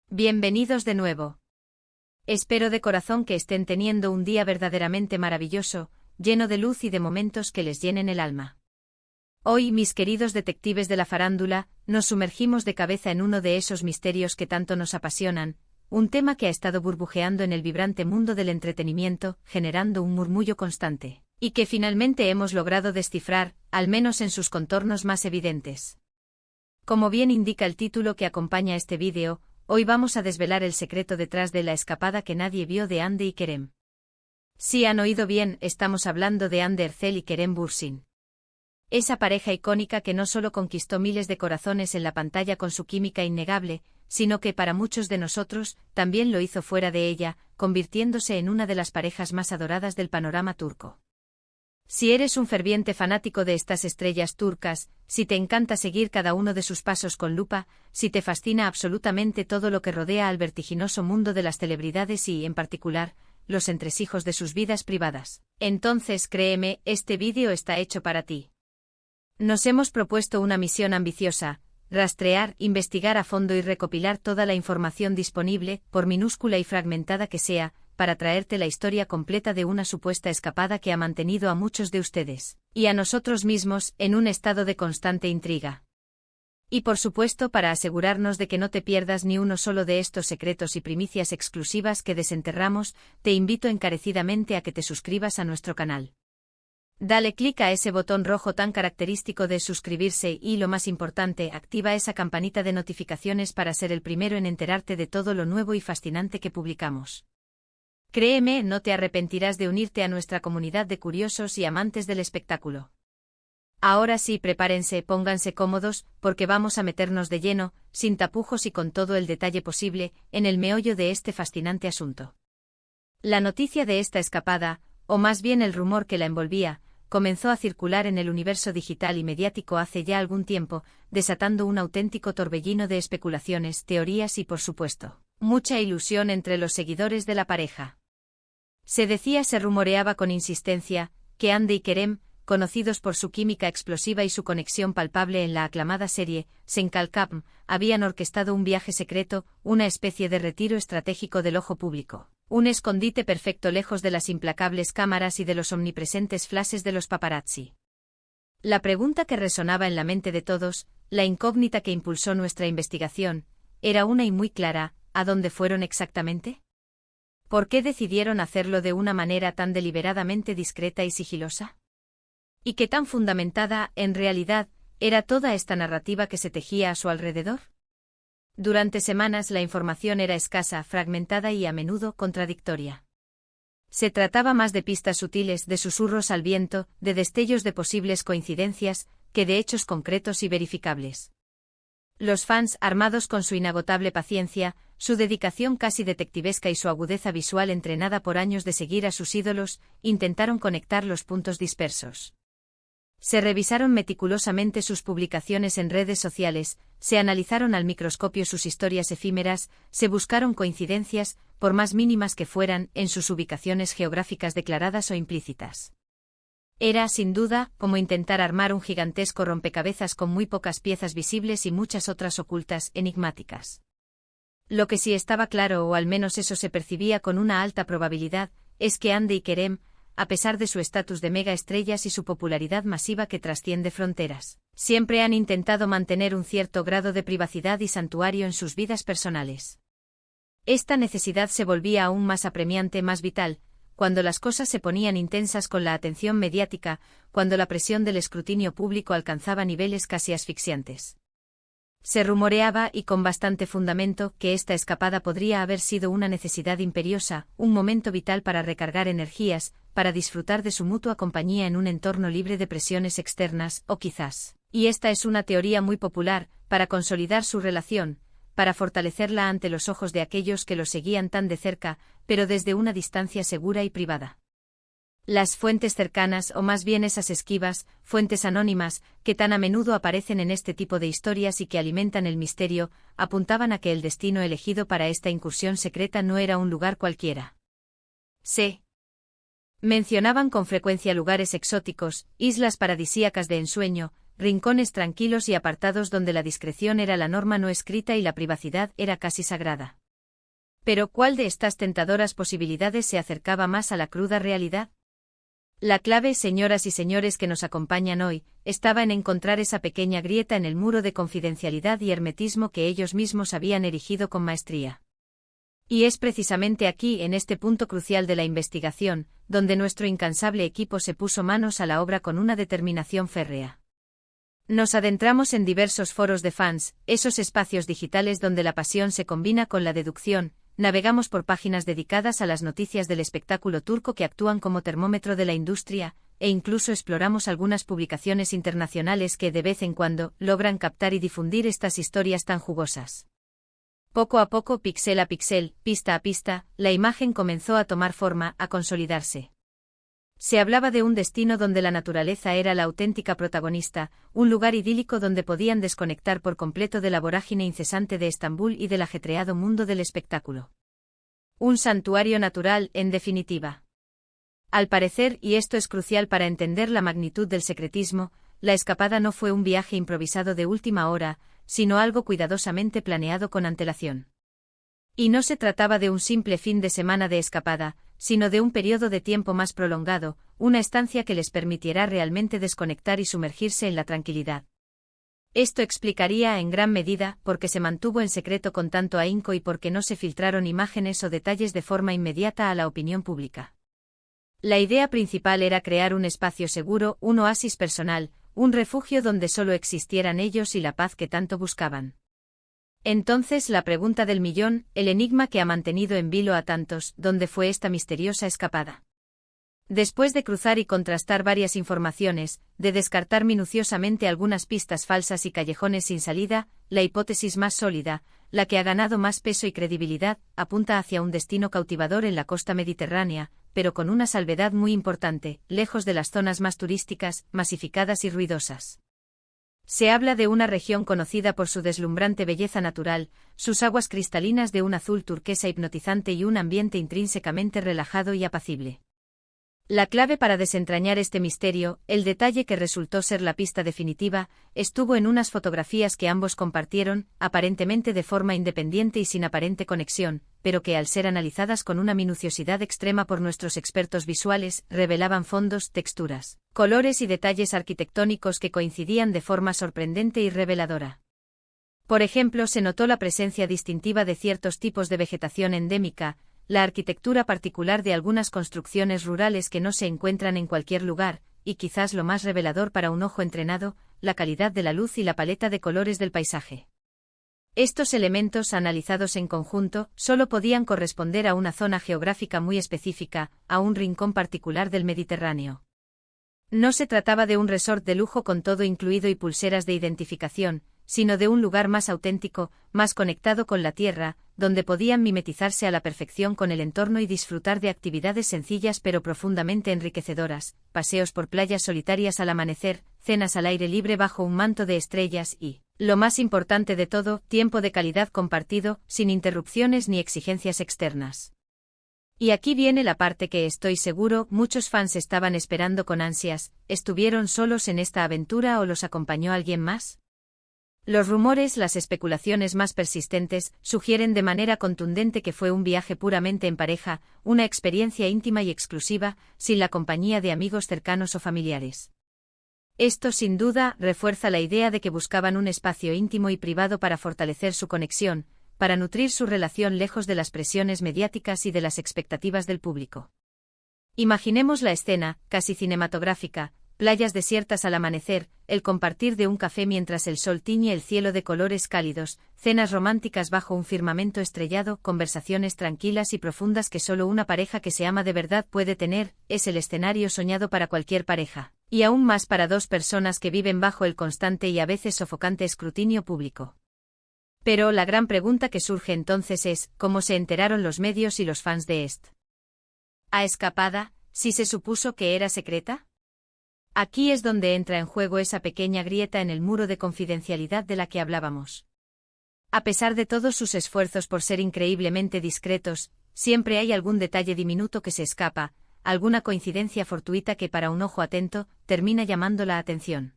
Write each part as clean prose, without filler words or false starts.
Bienvenidos de nuevo. Espero de corazón que estén teniendo un día verdaderamente maravilloso, lleno de luz y de momentos que les llenen el alma. Hoy, mis queridos detectives de la farándula, nos sumergimos de cabeza en uno de esos misterios que tanto nos apasionan, un tema que ha estado burbujeando en el vibrante mundo del entretenimiento, generando un murmullo constante, y que finalmente hemos logrado descifrar, al menos en sus contornos más evidentes. Como bien indica el título que acompaña este vídeo, hoy vamos a desvelar el secreto detrás de la escapada que nadie vio de Hande y Kerem. Si han oído bien, estamos hablando de Hande Erçel y Kerem Bürsin. Esa pareja icónica que no solo conquistó miles de corazones en la pantalla con su química innegable, sino que para muchos de nosotros, también lo hizo fuera de ella, convirtiéndose en una de las parejas más adoradas del panorama turco. Si eres un ferviente fanático de estas estrellas turcas, si te encanta seguir cada uno de sus pasos con lupa, si te fascina absolutamente todo lo que rodea al vertiginoso mundo de las celebridades y, en particular, los entresijos de sus vidas privadas, entonces créeme, este vídeo está hecho para ti. Nos hemos propuesto una misión ambiciosa: rastrear, investigar a fondo y recopilar toda la información disponible, por minúscula y fragmentada que sea, para traerte la historia completa de una supuesta escapada que ha mantenido a muchos de ustedes, y a nosotros mismos, en un estado de constante intriga. Y por supuesto para asegurarnos de que no te pierdas ni uno solo de estos secretos y primicias exclusivas que desenterramos, te invito encarecidamente a que te suscribas a nuestro canal. Dale clic a ese botón rojo tan característico de suscribirse y, lo más importante, activa esa campanita de notificaciones para ser el primero en enterarte de todo lo nuevo y fascinante que publicamos. Créeme, no te arrepentirás de unirte a nuestra comunidad de curiosos y amantes del espectáculo. Ahora sí, prepárense, pónganse cómodos, porque vamos a meternos de lleno, sin tapujos y con todo el detalle posible, en el meollo de este fascinante asunto. La noticia de esta escapada, o más bien el rumor que la envolvía, comenzó a circular en el universo digital y mediático hace ya algún tiempo, desatando un auténtico torbellino de especulaciones, teorías y, por supuesto, mucha ilusión entre los seguidores de la pareja. Se rumoreaba con insistencia, que Hande y Kerem, conocidos por su química explosiva y su conexión palpable en la aclamada serie Sen Kalkam, habían orquestado un viaje secreto, una especie de retiro estratégico del ojo público, un escondite perfecto lejos de las implacables cámaras y de los omnipresentes flashes de los paparazzi. La pregunta que resonaba en la mente de todos, la incógnita que impulsó nuestra investigación, era una y muy clara: ¿a dónde fueron exactamente? ¿Por qué decidieron hacerlo de una manera tan deliberadamente discreta y sigilosa? ¿Y qué tan fundamentada, en realidad, era toda esta narrativa que se tejía a su alrededor? Durante semanas la información era escasa, fragmentada y a menudo contradictoria. Se trataba más de pistas sutiles, de susurros al viento, de destellos de posibles coincidencias, que de hechos concretos y verificables. Los fans, armados con su inagotable paciencia, su dedicación casi detectivesca y su agudeza visual entrenada por años de seguir a sus ídolos, intentaron conectar los puntos dispersos. Se revisaron meticulosamente sus publicaciones en redes sociales, se analizaron al microscopio sus historias efímeras, se buscaron coincidencias, por más mínimas que fueran, en sus ubicaciones geográficas declaradas o implícitas. Era, sin duda, como intentar armar un gigantesco rompecabezas con muy pocas piezas visibles y muchas otras ocultas, enigmáticas. Lo que sí estaba claro, o al menos eso se percibía con una alta probabilidad, es que Hande y Kerem, a pesar de su estatus de mega estrellas y su popularidad masiva que trasciende fronteras, siempre han intentado mantener un cierto grado de privacidad y santuario en sus vidas personales. Esta necesidad se volvía aún más apremiante, más vital, cuando las cosas se ponían intensas con la atención mediática, cuando la presión del escrutinio público alcanzaba niveles casi asfixiantes. Se rumoreaba, y con bastante fundamento, que esta escapada podría haber sido una necesidad imperiosa, un momento vital para recargar energías, para disfrutar de su mutua compañía en un entorno libre de presiones externas, o quizás, y esta es una teoría muy popular, para consolidar su relación, para fortalecerla ante los ojos de aquellos que los seguían tan de cerca, pero desde una distancia segura y privada. Las fuentes cercanas, o más bien esas esquivas, fuentes anónimas, que tan a menudo aparecen en este tipo de historias y que alimentan el misterio, apuntaban a que el destino elegido para esta incursión secreta no era un lugar cualquiera. Se mencionaban con frecuencia lugares exóticos, islas paradisíacas de ensueño, rincones tranquilos y apartados donde la discreción era la norma no escrita y la privacidad era casi sagrada. Pero ¿cuál de estas tentadoras posibilidades se acercaba más a la cruda realidad? La clave, señoras y señores que nos acompañan hoy, estaba en encontrar esa pequeña grieta en el muro de confidencialidad y hermetismo que ellos mismos habían erigido con maestría. Y es precisamente aquí, en este punto crucial de la investigación, donde nuestro incansable equipo se puso manos a la obra con una determinación férrea. Nos adentramos en diversos foros de fans, esos espacios digitales donde la pasión se combina con la deducción, navegamos por páginas dedicadas a las noticias del espectáculo turco que actúan como termómetro de la industria, e incluso exploramos algunas publicaciones internacionales que de vez en cuando logran captar y difundir estas historias tan jugosas. Poco a poco, píxel a píxel, pista a pista, la imagen comenzó a tomar forma, a consolidarse. Se hablaba de un destino donde la naturaleza era la auténtica protagonista, un lugar idílico donde podían desconectar por completo de la vorágine incesante de Estambul y del ajetreado mundo del espectáculo. Un santuario natural, en definitiva. Al parecer, y esto es crucial para entender la magnitud del secretismo, la escapada no fue un viaje improvisado de última hora, sino algo cuidadosamente planeado con antelación. Y no se trataba de un simple fin de semana de escapada, sino de un periodo de tiempo más prolongado, una estancia que les permitiera realmente desconectar y sumergirse en la tranquilidad. Esto explicaría en gran medida por qué se mantuvo en secreto con tanto ahínco y por qué no se filtraron imágenes o detalles de forma inmediata a la opinión pública. La idea principal era crear un espacio seguro, un oasis personal, un refugio donde solo existieran ellos y la paz que tanto buscaban. Entonces la pregunta del millón, el enigma que ha mantenido en vilo a tantos, ¿dónde fue esta misteriosa escapada? Después de cruzar y contrastar varias informaciones, de descartar minuciosamente algunas pistas falsas y callejones sin salida, la hipótesis más sólida, la que ha ganado más peso y credibilidad, apunta hacia un destino cautivador en la costa mediterránea, pero con una salvedad muy importante, lejos de las zonas más turísticas, masificadas y ruidosas. Se habla de una región conocida por su deslumbrante belleza natural, sus aguas cristalinas de un azul turquesa hipnotizante y un ambiente intrínsecamente relajado y apacible. La clave para desentrañar este misterio, el detalle que resultó ser la pista definitiva, estuvo en unas fotografías que ambos compartieron, aparentemente de forma independiente y sin aparente conexión, pero que al ser analizadas con una minuciosidad extrema por nuestros expertos visuales, revelaban fondos, texturas, colores y detalles arquitectónicos que coincidían de forma sorprendente y reveladora. Por ejemplo, se notó la presencia distintiva de ciertos tipos de vegetación endémica, la arquitectura particular de algunas construcciones rurales que no se encuentran en cualquier lugar, y quizás lo más revelador para un ojo entrenado, la calidad de la luz y la paleta de colores del paisaje. Estos elementos, analizados en conjunto, solo podían corresponder a una zona geográfica muy específica, a un rincón particular del Mediterráneo. No se trataba de un resort de lujo con todo incluido y pulseras de identificación, sino de un lugar más auténtico, más conectado con la tierra, donde podían mimetizarse a la perfección con el entorno y disfrutar de actividades sencillas pero profundamente enriquecedoras, paseos por playas solitarias al amanecer, cenas al aire libre bajo un manto de estrellas y, lo más importante de todo, tiempo de calidad compartido, sin interrupciones ni exigencias externas. Y aquí viene la parte que estoy seguro muchos fans estaban esperando con ansias, ¿estuvieron solos en esta aventura o los acompañó alguien más? Los rumores, las especulaciones más persistentes, sugieren de manera contundente que fue un viaje puramente en pareja, una experiencia íntima y exclusiva, sin la compañía de amigos cercanos o familiares. Esto sin duda refuerza la idea de que buscaban un espacio íntimo y privado para fortalecer su conexión, para nutrir su relación lejos de las presiones mediáticas y de las expectativas del público. Imaginemos la escena, casi cinematográfica, playas desiertas al amanecer, el compartir de un café mientras el sol tiñe el cielo de colores cálidos, cenas románticas bajo un firmamento estrellado, conversaciones tranquilas y profundas que solo una pareja que se ama de verdad puede tener, es el escenario soñado para cualquier pareja, y aún más para dos personas que viven bajo el constante y a veces sofocante escrutinio público. Pero la gran pregunta que surge entonces es, ¿cómo se enteraron los medios y los fans de esta escapada, si se supuso que era secreta? Aquí es donde entra en juego esa pequeña grieta en el muro de confidencialidad de la que hablábamos. A pesar de todos sus esfuerzos por ser increíblemente discretos, siempre hay algún detalle diminuto que se escapa, alguna coincidencia fortuita que para un ojo atento, termina llamando la atención.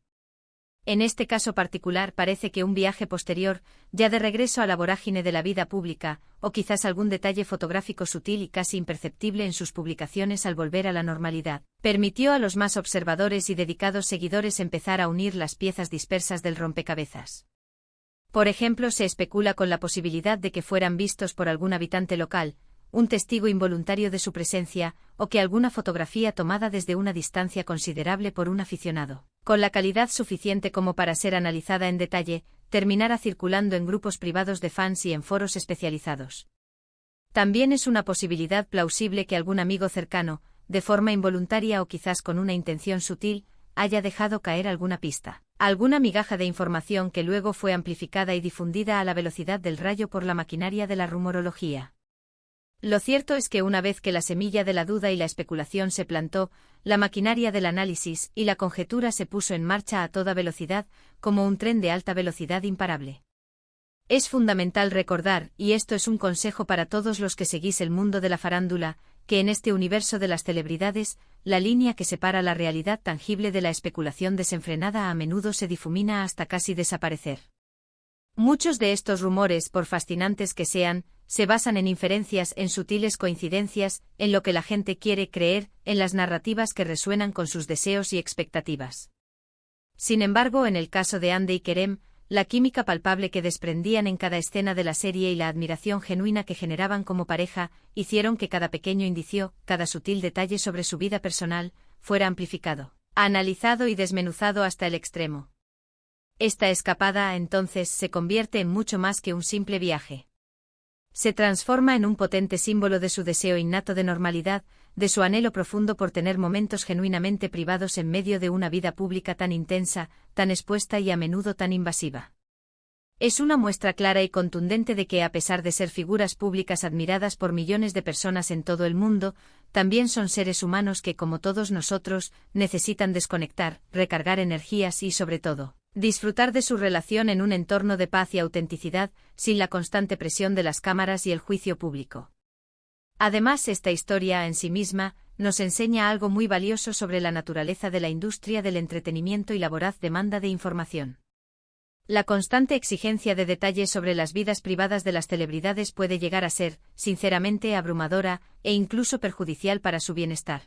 En este caso particular parece que un viaje posterior, ya de regreso a la vorágine de la vida pública, o quizás algún detalle fotográfico sutil y casi imperceptible en sus publicaciones al volver a la normalidad, permitió a los más observadores y dedicados seguidores empezar a unir las piezas dispersas del rompecabezas. Por ejemplo, se especula con la posibilidad de que fueran vistos por algún habitante local, un testigo involuntario de su presencia, o que alguna fotografía tomada desde una distancia considerable por un aficionado, con la calidad suficiente como para ser analizada en detalle, terminara circulando en grupos privados de fans y en foros especializados. También es una posibilidad plausible que algún amigo cercano, de forma involuntaria o quizás con una intención sutil, haya dejado caer alguna pista, alguna migaja de información que luego fue amplificada y difundida a la velocidad del rayo por la maquinaria de la rumorología. Lo cierto es que una vez que la semilla de la duda y la especulación se plantó, la maquinaria del análisis y la conjetura se puso en marcha a toda velocidad, como un tren de alta velocidad imparable. Es fundamental recordar, y esto es un consejo para todos los que seguís el mundo de la farándula, que en este universo de las celebridades, la línea que separa la realidad tangible de la especulación desenfrenada a menudo se difumina hasta casi desaparecer. Muchos de estos rumores, por fascinantes que sean, se basan en inferencias, en sutiles coincidencias, en lo que la gente quiere creer, en las narrativas que resuenan con sus deseos y expectativas. Sin embargo, en el caso de Hande y Kerem, la química palpable que desprendían en cada escena de la serie y la admiración genuina que generaban como pareja, hicieron que cada pequeño indicio, cada sutil detalle sobre su vida personal, fuera amplificado, analizado y desmenuzado hasta el extremo. Esta escapada, entonces, se convierte en mucho más que un simple viaje. Se transforma en un potente símbolo de su deseo innato de normalidad, de su anhelo profundo por tener momentos genuinamente privados en medio de una vida pública tan intensa, tan expuesta y a menudo tan invasiva. Es una muestra clara y contundente de que, a pesar de ser figuras públicas admiradas por millones de personas en todo el mundo, también son seres humanos que, como todos nosotros, necesitan desconectar, recargar energías y, sobre todo, disfrutar de su relación en un entorno de paz y autenticidad, sin la constante presión de las cámaras y el juicio público. Además, esta historia en sí misma nos enseña algo muy valioso sobre la naturaleza de la industria del entretenimiento y la voraz demanda de información. La constante exigencia de detalles sobre las vidas privadas de las celebridades puede llegar a ser, sinceramente, abrumadora e incluso perjudicial para su bienestar.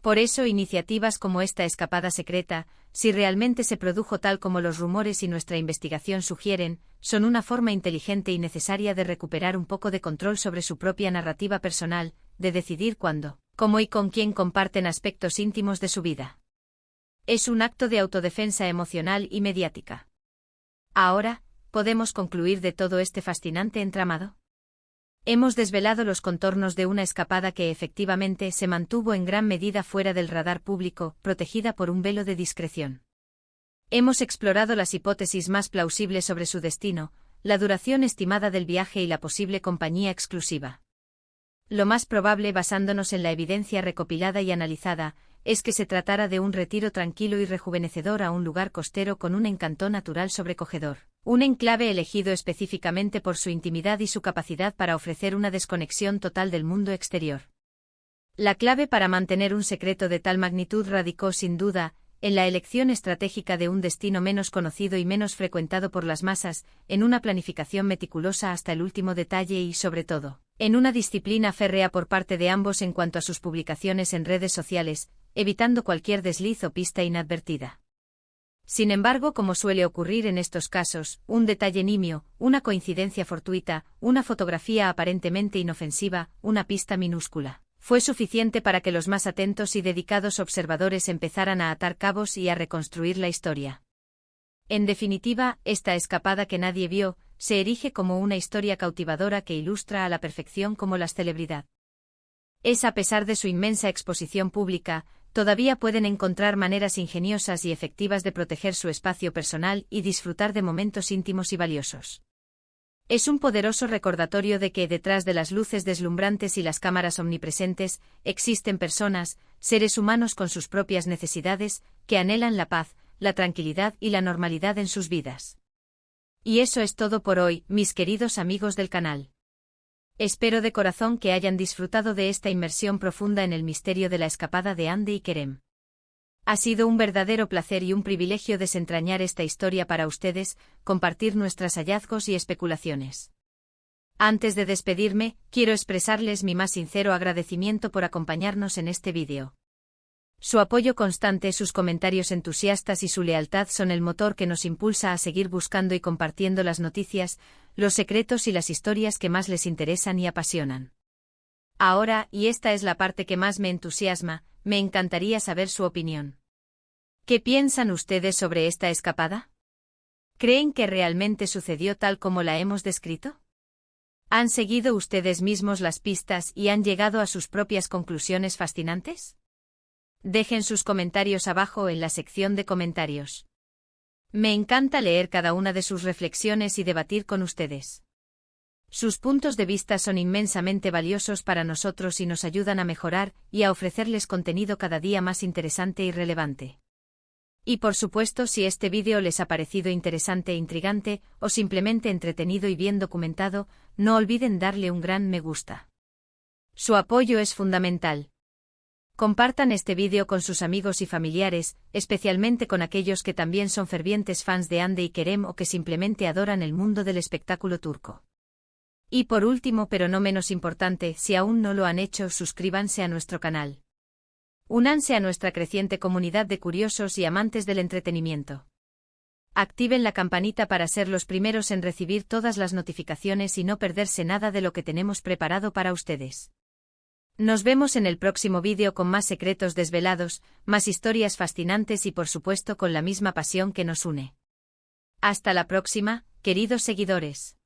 Por eso, iniciativas como esta escapada secreta, si realmente se produjo tal como los rumores y nuestra investigación sugieren, son una forma inteligente y necesaria de recuperar un poco de control sobre su propia narrativa personal, de decidir cuándo, cómo y con quién comparten aspectos íntimos de su vida. Es un acto de autodefensa emocional y mediática. Ahora, ¿podemos concluir de todo este fascinante entramado? Hemos desvelado los contornos de una escapada que efectivamente se mantuvo en gran medida fuera del radar público, protegida por un velo de discreción. Hemos explorado las hipótesis más plausibles sobre su destino, la duración estimada del viaje y la posible compañía exclusiva. Lo más probable, basándonos en la evidencia recopilada y analizada, es que se tratara de un retiro tranquilo y rejuvenecedor a un lugar costero con un encanto natural sobrecogedor. Un enclave elegido específicamente por su intimidad y su capacidad para ofrecer una desconexión total del mundo exterior. La clave para mantener un secreto de tal magnitud radicó, sin duda, en la elección estratégica de un destino menos conocido y menos frecuentado por las masas, en una planificación meticulosa hasta el último detalle y, sobre todo, en una disciplina férrea por parte de ambos en cuanto a sus publicaciones en redes sociales, evitando cualquier desliz o pista inadvertida. Sin embargo, como suele ocurrir en estos casos, un detalle nimio, una coincidencia fortuita, una fotografía aparentemente inofensiva, una pista minúscula, fue suficiente para que los más atentos y dedicados observadores empezaran a atar cabos y a reconstruir la historia. En definitiva, esta escapada que nadie vio, se erige como una historia cautivadora que ilustra a la perfección cómo la celebridad es, a pesar de su inmensa exposición pública, todavía pueden encontrar maneras ingeniosas y efectivas de proteger su espacio personal y disfrutar de momentos íntimos y valiosos. Es un poderoso recordatorio de que detrás de las luces deslumbrantes y las cámaras omnipresentes, existen personas, seres humanos con sus propias necesidades, que anhelan la paz, la tranquilidad y la normalidad en sus vidas. Y eso es todo por hoy, mis queridos amigos del canal. Espero de corazón que hayan disfrutado de esta inmersión profunda en el misterio de la escapada de Hande y Kerem. Ha sido un verdadero placer y un privilegio desentrañar esta historia para ustedes, compartir nuestros hallazgos y especulaciones. Antes de despedirme, quiero expresarles mi más sincero agradecimiento por acompañarnos en este vídeo. Su apoyo constante, sus comentarios entusiastas y su lealtad son el motor que nos impulsa a seguir buscando y compartiendo las noticias, los secretos y las historias que más les interesan y apasionan. Ahora, y esta es la parte que más me entusiasma, me encantaría saber su opinión. ¿Qué piensan ustedes sobre esta escapada? ¿Creen que realmente sucedió tal como la hemos descrito? ¿Han seguido ustedes mismos las pistas y han llegado a sus propias conclusiones fascinantes? Dejen sus comentarios abajo en la sección de comentarios. Me encanta leer cada una de sus reflexiones y debatir con ustedes. Sus puntos de vista son inmensamente valiosos para nosotros y nos ayudan a mejorar y a ofrecerles contenido cada día más interesante y relevante. Y por supuesto, si este vídeo les ha parecido interesante e intrigante, o simplemente entretenido y bien documentado, no olviden darle un gran me gusta. Su apoyo es fundamental. Compartan este vídeo con sus amigos y familiares, especialmente con aquellos que también son fervientes fans de Hande y Kerem o que simplemente adoran el mundo del espectáculo turco. Y por último, pero no menos importante, si aún no lo han hecho, suscríbanse a nuestro canal. Únanse a nuestra creciente comunidad de curiosos y amantes del entretenimiento. Activen la campanita para ser los primeros en recibir todas las notificaciones y no perderse nada de lo que tenemos preparado para ustedes. Nos vemos en el próximo vídeo con más secretos desvelados, más historias fascinantes y por supuesto con la misma pasión que nos une. Hasta la próxima, queridos seguidores.